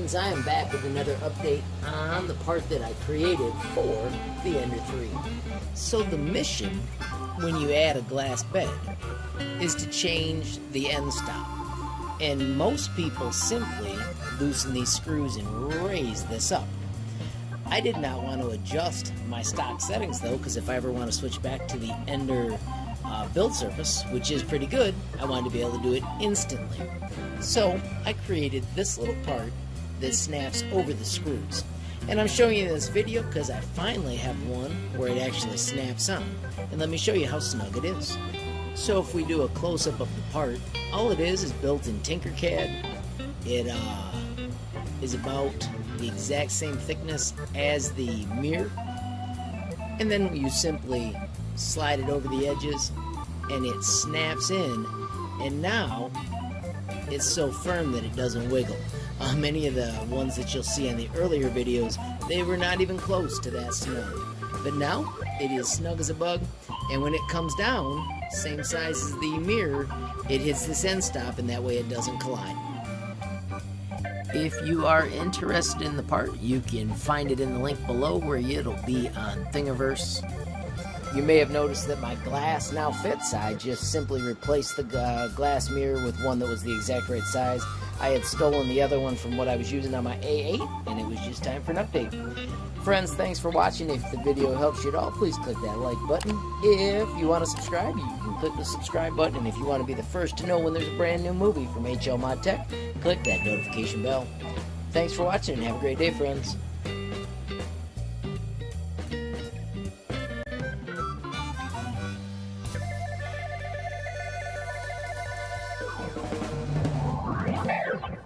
friends, I am back with another update on the part that I created for the Ender 3. So the mission, when you add a glass bed, is to change the end stop. And most people simply loosen these screws and raise this up. I did not want to adjust my stock settings though, because if I ever want to switch back to the Ender build surface, which is pretty good, I wanted to be able to do it instantly. So I created this little part that snaps over the screws. And I'm showing you this video because I finally have one where it actually snaps on. And let me show you how snug it is. So if we do a close-up of the part, all it is built in Tinkercad. It is about the exact same thickness as the mirror. And then you simply slide it over the edges and it snaps in, and now it's so firm that it doesn't wiggle. Many of the ones that you'll see on the earlier videos, they were not even close to that snug. But now it is snug as a bug, and when it comes down, same size as the mirror, it hits this end stop, and that way it doesn't collide. If you are interested in the part, you can find it in the link below where it'll be on Thingiverse. You may have noticed that my glass now fits. I just simply replaced the glass mirror with one that was the exact right size. I had stolen the other one from what I was using on my A8, and it was just time for an update. Friends, thanks for watching. If the video helps you at all, please click that like button. If you want to subscribe, you can click the subscribe button. And if you want to be the first to know when there's a brand new movie from HLModTech, click that notification bell. Thanks for watching, and have a great day, friends. Creality.